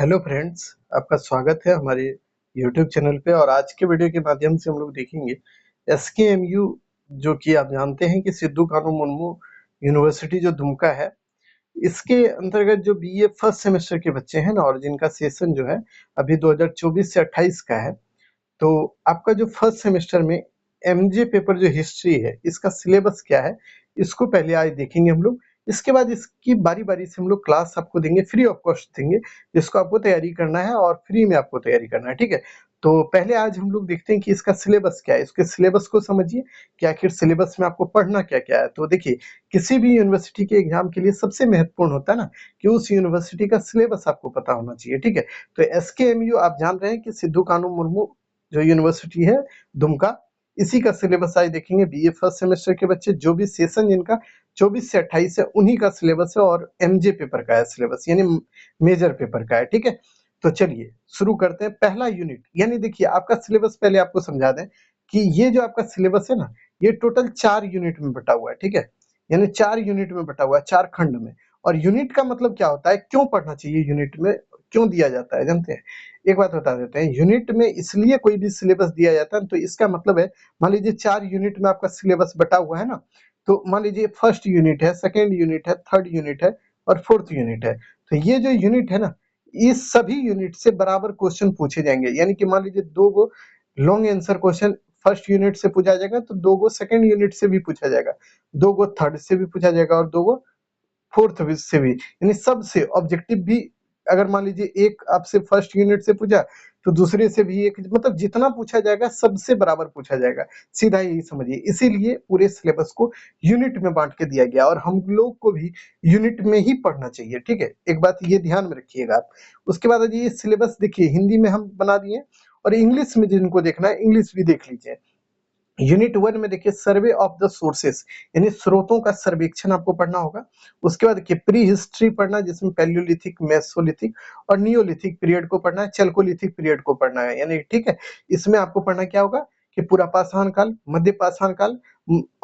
Hello friends, आपका स्वागत है हमारे यूट्यूब चैनल पे। और आज के वीडियो के माध्यम से हम लोग देखेंगे एसकेएमयू, जो कि आप जानते हैं कि सिद्धू कानू मुर्मू यूनिवर्सिटी जो दुमका है, इसके अंतर्गत जो बीए फर्स्ट सेमेस्टर के बच्चे हैं ना, और जिनका सेशन जो है अभी 2024 से 28 का है, तो आपका जो फर्स्ट सेमेस्टर में एमजे पेपर जो हिस्ट्री है, इसका सिलेबस क्या है, इसको पहले आज देखेंगे हम लोग। इसके बाद इसकी बारी-बारी से हम लोग क्लास आपको देंगे, फ्री ऑफ कॉस्ट देंगे, जिसको आपको तैयारी करना है और फ्री में आपको तैयारी करना है, ठीक है? तो पहले आज हम लोग देखते हैं कि इसका सिलेबस क्या है, इसके सिलेबस को समझिए कि आखिर सिलेबस में आपको पढ़ना क्या-क्या है। तो देखिए, किसी भी यूनिवर्सिटी के एग्जाम के लिए सबसे महत्वपूर्ण होता है ना कि उस यूनिवर्सिटी का सिलेबस आपको पता होना चाहिए, ठीक है? तो एसकेएमयू आप जान रहे हैं कि सिद्धू कानू मुर्मू जो यूनिवर्सिटी है दुमका, इसी का सिलेबस आज देखेंगे। बीए फर्स्ट सेमेस्टर के बच्चे जो भी सेशन जिनका 24 से 28 है, उन्हीं का सिलेबस है और एमजे पेपर का है सिलेबस, यानी मेजर पेपर का है, ठीक है? तो चलिए शुरू करते हैं। पहला यूनिट, यानी देखिए आपका सिलेबस पहले आपको समझा दें कि ये जो आपका सिलेबस है ना, ये टोटल 4 यूनिट में बटा हुआ है, ठीक है? यानी 4 यूनिट में बटा हुआ है, 4 खंड में। और यूनिट का मतलब क्या होता है, क्यों पढ़ना चाहिए यूनिट में, क्यों दिया जाता है, जानते हैं? एक बात बता देते हैं, यूनिट में इसलिए कोई भी सिलेबस दिया जाता है, तो इसका मतलब है, मान लीजिए 4 यूनिट में आपका सिलेबस बटा हुआ है ना, तो मान लीजिए फर्स्ट यूनिट है, सेकंड यूनिट है, थर्ड यूनिट है और फोर्थ यूनिट है। तो ये जो यूनिट है ना, इस सभी यूनिट से बराबर क्वेश्चन पूछे जाएंगे। यानी कि मान लीजिए 2 go long answer question first unit से पूछा जाएगा, तो 2 गो सेकंड यूनिट से भी पूछा जाएगा, 2 गो थर्ड से भी पूछा जाएगा और 2 गो फोर्थ से भी, यानी सबसे ऑब्जेक्टिव भी। अगर मान लीजिए एक आपसे फर्स्ट यूनिट से पूछा, तो दूसरे से भी एक, मतलब जितना पूछा जाएगा सबसे बराबर पूछा जाएगा, सीधा यही समझिए। इसीलिए पूरे सिलेबस को यूनिट में बांट के दिया गया और हम लोग को भी यूनिट में ही पढ़ना चाहिए, ठीक है? एक बात ये ध्यान में रखिएगा आप। उसके बाद ये सिलेबस देखिए, हिंदी में हम बना दिए और इंग्लिश में जिनको देखना है इंग्लिश भी देख लीजिए। यूनिट 1 में देखिए सर्वे ऑफ द सोर्सेस, यानी स्रोतों का सर्वेक्षण आपको पढ़ना होगा। उसके बाद देखिए प्री हिस्ट्री पढ़ना, जिसमें पैलियोलिथिक, मेसोलिथिक और नियोलिथिक पीरियड को पढ़ना है, चैल्कोलिथिक पीरियड को पढ़ना है, यानी ठीक है। इसमें आपको पढ़ना क्या होगा कि पूरा पाषाण काल, मध्य पाषाण काल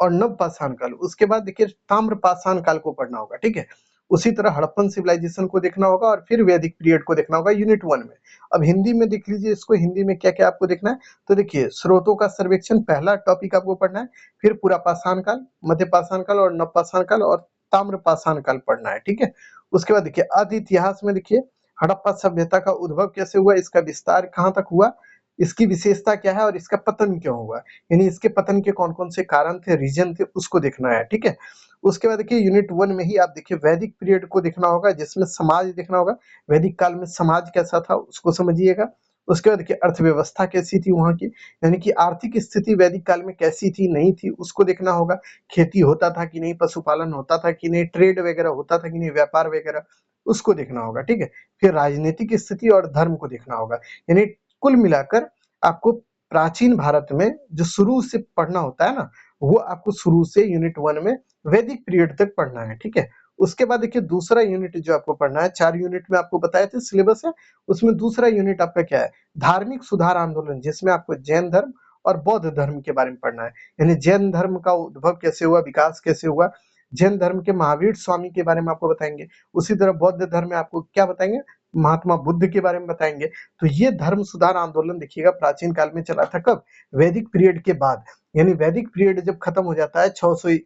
और नव पाषाण काल। उसके बाद देखिए ताम्र पाषाण काल को पढ़ना होगा, ठीक है। उसी तरह हड़प्पन सिविलाइजेशन को देखना होगा और फिर वैदिक पीरियड को देखना होगा यूनिट 1 में। अब हिंदी में देख लीजिए इसको, हिंदी में क्या-क्या आपको देखना है। तो देखिए स्रोतों का सर्वेक्षण पहला टॉपिक आपको पढ़ना है, फिर पूरा पाषाण काल, मध्य पाषाण काल और नव पाषाण काल और ताम्र पाषाण काल पढ़ना है, ठीक है। उसके बाद देखिए आदि इतिहास में देखिए हड़प्पा सभ्यता का उद्भव कैसे हुआ, इसका विस्तार कहाँ तक हुआ, इसकी विशेषता क्या है और इसका पतन क्यों हुआ, यानी इसके पतन के कौन-कौन से कारण थे, रीजन थे, उसको देखना है, ठीक है। उसके बाद देखिए यूनिट 1 में ही आप देखिए वैदिक पीरियड को देखना होगा, जिसमें समाज देखना होगा, वैदिक काल में समाज कैसा था उसको समझिएगा। उसके बाद देखिए अर्थव्यवस्था कैसी थी वहाँ की, यानी कि आर्थिक स्थिति वैदिक काल में कैसी थी, नहीं थी, उसको देखना होगा। खेती होता था कि नहीं, पशुपालन होता था कि नहीं, ट्रेड वगैरह होता था कि नहीं, व्यापार वगैरह, उसको देखना होगा, ठीक है। फिर राजनीतिक स्थिति और धर्म को देखना होगा। यानी कुल मिलाकर आपको प्राचीन भारत में जो शुरू से पढ़ना होता है ना, वो आपको शुरू से यूनिट 1 में वैदिक पीरियड तक पढ़ना है, ठीक है। उसके बाद देखिए दूसरा यूनिट जो आपको पढ़ना है, 4 यूनिट में आपको बताए थे सिलेबस है, उसमें दूसरा यूनिट आपका क्या है, धार्मिक सुधार आंदोलन, जिसमें आपको जैन धर्म और बौद्ध धर्म के बारे में पढ़ना है। यानी जैन धर्म का उद्भव कैसे हुआ, विकास कैसे हुआ, जैन धर्म के महावीर स्वामी के बारे में आपको बताएंगे। उसी तरह बौद्ध धर्म में आपको क्या बताएंगे, महात्मा बुद्ध के बारे में बताएंगे। तो ये धर्म सुधार आंदोलन देखिएगा प्राचीन काल में चला था, कब, वैदिक पीरियड के बाद। यानी वैदिक पीरियड जब खत्म हो जाता है 600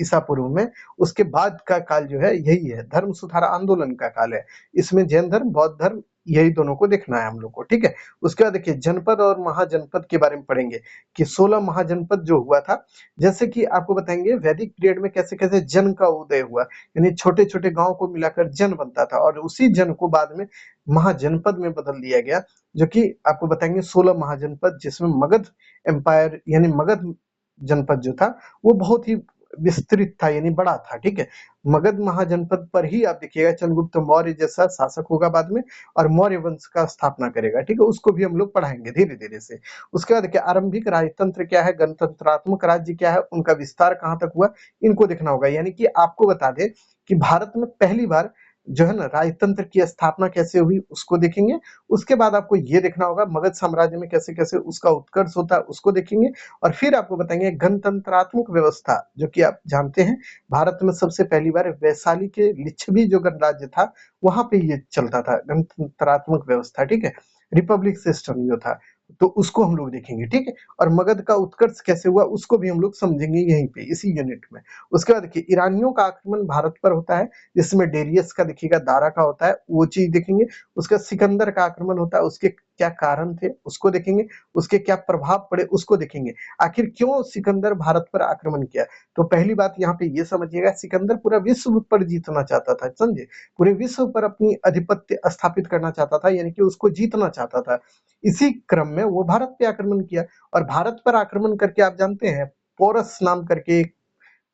ईसा पूर्व में, उसके बाद का काल जो है यही है, धर्म सुधार आंदोलन का काल है। इसमें जैन धर्म, बौद्ध धर्म, यही दोनों को देखना है हम लोग को, ठीक है। उसके बाद देखिए जनपद और महाजनपद के बारे में पढ़ेंगे कि 16 महाजनपद जो हुआ था, जैसे कि आपको बताएंगे वैदिक पीरियड में कैसे कैसे जन का उदय हुआ, यानी छोटे छोटे गांव को मिलाकर जन बनता था और उसी जन को बाद में महाजनपद में बदल दिया गया, जो कि आपको बताएंगे 16 महाजनपद, जिसमें मगध एम्पायर यानी मगध जनपद जो था वो बहुत ही विस्तृत था, यानी बड़ा था, ठीक है। मगध महाजनपद पर ही आप देखिएगा चंद्रगुप्त मौर्य जैसा शासक होगा बाद में और मौर्य वंश का स्थापना करेगा, ठीक है। उसको भी हम लोग पढ़ाएंगे धीरे धीरे से। उसके बाद देखिए आरंभिक राजतंत्र क्या है, गणतंत्रात्मक राज्य क्या है, उनका विस्तार कहाँ तक हुआ, इनको देखना होगा। यानी कि आपको बता दें कि भारत में पहली बार जो है ना राजतंत्र की स्थापना कैसे हुई उसको देखेंगे। उसके बाद आपको ये देखना होगा मगध साम्राज्य में कैसे-कैसे उसका उत्कर्ष होता है उसको देखेंगे और फिर आपको बताएंगे गणतंत्रात्मक व्यवस्था जो कि आप जानते हैं भारत में सबसे पहली बार वैशाली के लिच्छवी जो गणराज्य था वहां पे ये चलता था गणतंत्रात्मक व्यवस्था, ठीक है, रिपब्लिक सिस्टम जो था, तो उसको हम लोग देखेंगे, ठीक है। और मगध का उत्कर्ष कैसे हुआ उसको भी हम लोग समझेंगे यहीं पे इसी यूनिट में। उसके बाद देखिए ईरानियों का आक्रमण भारत पर होता है जिसमें डेरियस का देखिएगा दारा का होता है वो चीज देखेंगे। उसका सिकंदर का आक्रमण होता है उसके क्या कारण थे उसको देखेंगे, उसके क्या प्रभाव पड़े उसको देखेंगे। आखिर क्यों सिकंदर भारत पर आक्रमण किया, तो पहली बात यहाँ पे ये समझिएगा सिकंदर पूरा विश्व पर जीतना चाहता था, समझे, पूरे विश्व पर अपनी आधिपत्य स्थापित करना चाहता था यानी कि उसको जीतना चाहता था। इसी क्रम में वो भारत पे आक्रमण किया और भारत पर आक्रमण करके आप जानते हैं पोरस नाम करके एक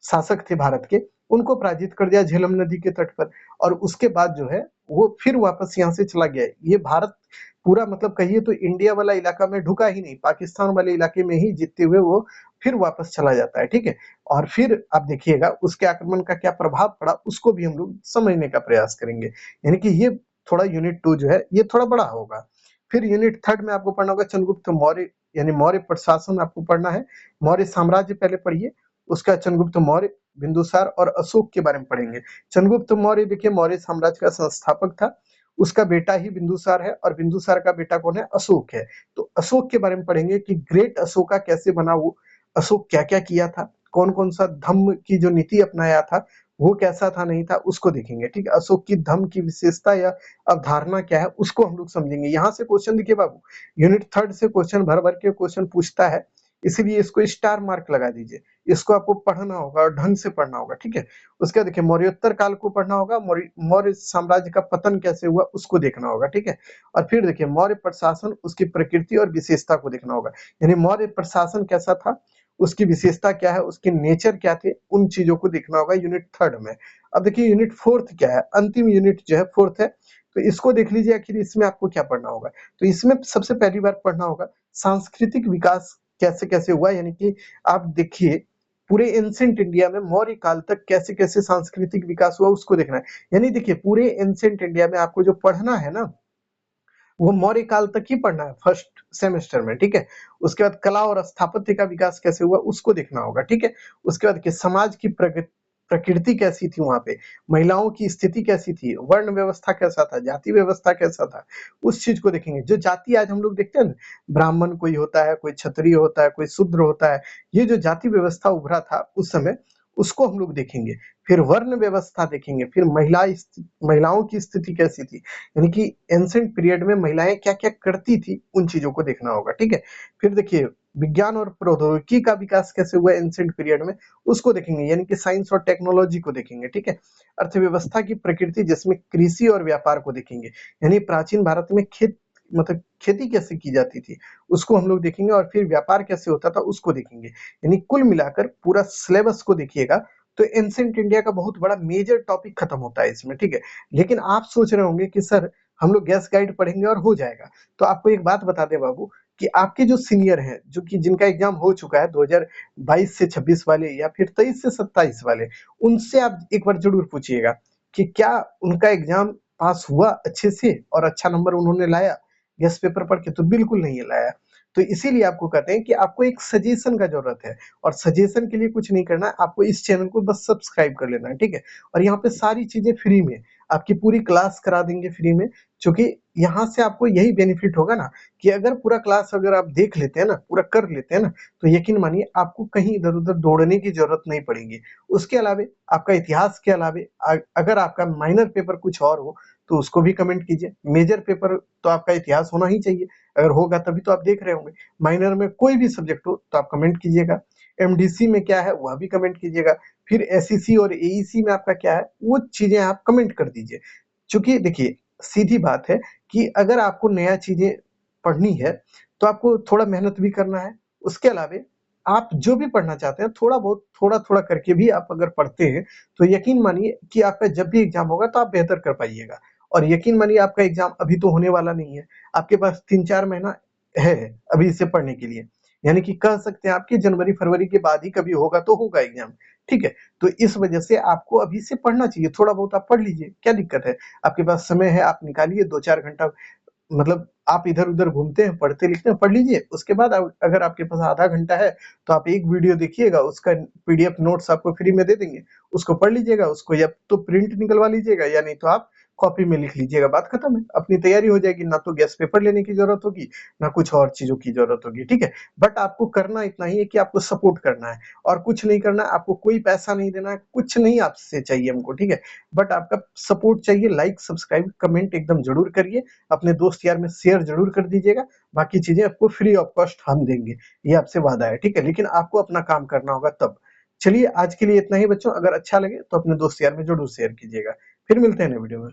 शासक थे भारत के, उनको पराजित कर दिया झेलम नदी के तट पर। और उसके बाद जो है वो फिर वापस यहाँ से चला गया। ये भारत पूरा मतलब कहिए तो इंडिया वाला इलाका में ढुका ही नहीं, पाकिस्तान वाले इलाके में ही जीतते हुए वो फिर वापस चला जाता है, ठीक है। और फिर आप देखिएगा उसके आक्रमण का क्या प्रभाव पड़ा उसको भी हम लोग समझने का प्रयास करेंगे। यानी कि ये थोड़ा यूनिट 2 जो है ये थोड़ा बड़ा होगा। फिर यूनिट 3 में आपको पढ़ना होगा चंद्रगुप्त मौर्य यानी मौर्य प्रशासन आपको पढ़ना है। मौर्य साम्राज्य पहले पढ़िए, उसका चंद्रगुप्त मौर्य, बिंदुसार और अशोक के बारे में पढ़ेंगे। चंद्रगुप्त मौर्य देखिए मौर्य साम्राज्य का संस्थापक था, उसका बेटा ही बिंदुसार है और बिंदुसार का बेटा कौन है, अशोक है। तो अशोक के बारे में पढ़ेंगे कि ग्रेट अशोका कैसे बना, वो अशोक क्या क्या किया था, कौन कौन सा धम्म की जो नीति अपनाया था वो कैसा था नहीं था उसको देखेंगे, ठीक है। अशोक की धम्म की विशेषता या अवधारणा क्या है उसको हम लोग समझेंगे। यहाँ से क्वेश्चन देखिए बाबू, यूनिट 3 से क्वेश्चन भर भर के क्वेश्चन पूछता है, इसीलिए इसको स्टार मार्क लगा दीजिए। इसको आपको पढ़ना होगा और ढंग से पढ़ना होगा, ठीक है। उसके बाद देखिए मौर्योत्तर काल को पढ़ना होगा, मौर्य मौर्य साम्राज्य का पतन कैसे हुआ उसको देखना होगा, ठीक है। और फिर देखिए मौर्य प्रशासन, उसकी प्रकृति और विशेषता को देखना होगा। यानी मौर्य प्रशासन कैसा था, उसकी विशेषता क्या है, उसके नेचर क्या थे, उन चीजों को देखना होगा यूनिट 3 में। अब देखिए यूनिट 4 क्या है, अंतिम यूनिट जो है 4 है, तो इसको देख लीजिए आखिर इसमें आपको क्या पढ़ना होगा। तो इसमें सबसे पहली बार पढ़ना होगा सांस्कृतिक विकास कैसे कैसे हुआ। यानी कि आप देखिए पूरे एंशिएंट इंडिया में मौर्य काल तक कैसे कैसे सांस्कृतिक विकास हुआ उसको देखना है। यानी देखिए पूरे एंशिएंट इंडिया में आपको जो पढ़ना है ना वो मौर्य काल तक ही पढ़ना है फर्स्ट सेमेस्टर में, ठीक है। उसके बाद कला और स्थापत्य का विकास कैसे हुआ उसको देखना होगा, ठीक है। उसके बाद के समाज की प्रकृति कैसी थी, वहां पे महिलाओं की स्थिति कैसी थी, वर्ण व्यवस्था कैसा था, जाति व्यवस्था कैसा था, उस चीज को देखेंगे। जो जाति आज हम लोग देखते हैं ना, ब्राह्मण कोई होता है, कोई क्षत्रिय होता है, कोई शूद्र होता है, ये जो जाति व्यवस्था उभरा था उस समय उसको हम लोग देखेंगे। फिर वर्ण व्यवस्था देखेंगे, फिर महिलाओं की स्थिति कैसी थी, यानी कि एंशिएंट पीरियड में महिलाएं क्या क्या करती थी उन चीजों को देखना होगा, ठीक है। फिर देखिए विज्ञान और प्रौद्योगिकी का विकास कैसे हुआ एंशिएंट पीरियड में उसको देखेंगे, यानी कि साइंस और टेक्नोलॉजी को देखेंगे, ठीक है। अर्थव्यवस्था की प्रकृति जिसमें कृषि और व्यापार को देखेंगे, यानी प्राचीन भारत में खेती कैसे की जाती थी उसको हम लोग देखेंगे और फिर व्यापार कैसे होता था उसको देखेंगे। यानी कुल मिलाकर पूरा सिलेबस को देखिएगा तो एंशिएंट इंडिया का बहुत बड़ा मेजर टॉपिक खत्म होता है इसमें, ठीक है। लेकिन आप सोच रहे होंगे कि सर हम लोग गैस गाइड पढ़ेंगे और हो जाएगा, तो आपको एक बात बता दें बाबू कि आपके जो सीनियर हैं जो कि जिनका एग्जाम हो चुका है 2022 से 26 वाले या फिर 23 से 27 वाले, उनसे आप एक बार जरूर पूछिएगा कि क्या उनका एग्जाम पास हुआ अच्छे से और अच्छा नंबर उन्होंने लाया गैस पेपर पढ़ के, तो बिल्कुल नहीं लाया। तो इसीलिए आपको कहते हैं कि आपको एक सजेशन का जरूरत है और सजेशन के लिए कुछ नहीं करना है, आपको इस चैनल को बस सब्सक्राइब कर लेना है, ठीक है। और यहाँ पे सारी चीजें फ्री में, आपकी पूरी क्लास करा देंगे फ्री में, क्योंकि यहाँ से आपको यही बेनिफिट होगा ना कि अगर पूरा क्लास अगर आप देख लेते हैं ना, पूरा कर लेते हैं ना, तो यकीन मानिए आपको कहीं इधर उधर दौड़ने की जरूरत नहीं पड़ेगी। उसके अलावे आपका इतिहास के अलावे अगर आपका माइनर पेपर कुछ और हो तो उसको भी कमेंट कीजिए। मेजर पेपर तो आपका इतिहास होना ही चाहिए, अगर होगा तभी तो आप देख रहे होंगे। माइनर में कोई भी सब्जेक्ट हो तो आप कमेंट कीजिएगा। एमडीसी में क्या है वह भी कमेंट कीजिएगा। फिर एसईसी और एईसी में आपका क्या है वो चीजें आप कमेंट कर दीजिए। चूंकि देखिए सीधी बात है कि अगर आपको नया चीजें पढ़नी है तो आपको थोड़ा मेहनत भी करना है। उसके अलावे आप जो भी पढ़ना चाहते हैं थोड़ा बहुत थोड़ा थोड़ा करके भी आप अगर पढ़ते हैं तो यकीन मानिए कि आपका जब भी एग्जाम होगा तो आप बेहतर कर पाइएगा। और यकीन मानिए आपका एग्जाम अभी तो होने वाला नहीं है, आपके पास 3-4 महीना है अभी इसे पढ़ने के लिए। यानी कि कह सकते हैं आपकी जनवरी-फरवरी के बाद ही कभी होगा तो होगा एग्ज़ाम, ठीक है? तो इस वजह से आपको अभी से पढ़ना चाहिए, थोड़ा बहुत आप पढ़ लीजिए, क्या दिक्कत है? आपके पास समय है, आप निकालिए 2-4 घंटा, मतलब आप इधर-उधर घूमते हैं, पढ़ते-लिखते हैं, पढ़ लीजिए। उसके बाद अगर आपके पास आधा घंटा है, तो आप एक वीडियो देखिएगा, उसका पीडीएफ नोट्स आपको फ्री में दे देंगे, उसको पढ़ लीजिएगा, उसको या तो प्रिंट निकलवा लीजिएगा या नहीं तो आप कॉपी में लिख लीजिएगा, बात खत्म है। अपनी तैयारी हो जाएगी, ना तो गेस्ट पेपर लेने की ज़रूरत होगी, ना कुछ और चीज़ों की ज़रूरत होगी, ठीक है? बट आपको करना इतना ही है कि आपको सपोर्ट करना है और कुछ नहीं करना है, आपको कोई पैसा नहीं देना है, कुछ नहीं आपसे चाहिए हमको, ठीक है? बट आपका सपोर्ट चाहिए, लाइक, सब्सक्राइब, कमेंट एकदम ज़रूर करिए। अपने दोस्त यार में शेयर ज़रूर कर दीजिएगा, बाकी चीज़ें आपको फ्री ऑफ कॉस्ट हम देंगे, ये आपसे वादा है, ठीक है? लेकिन आपको अपना काम करना होगा तब। चलिए आज के लिए इतना ही बच्चों, अगर अच्छा लगे तो अपने दोस्त यार में ज़रूर शेयर कीजिएगा। फिर मिलते हैं नए वीडियो में।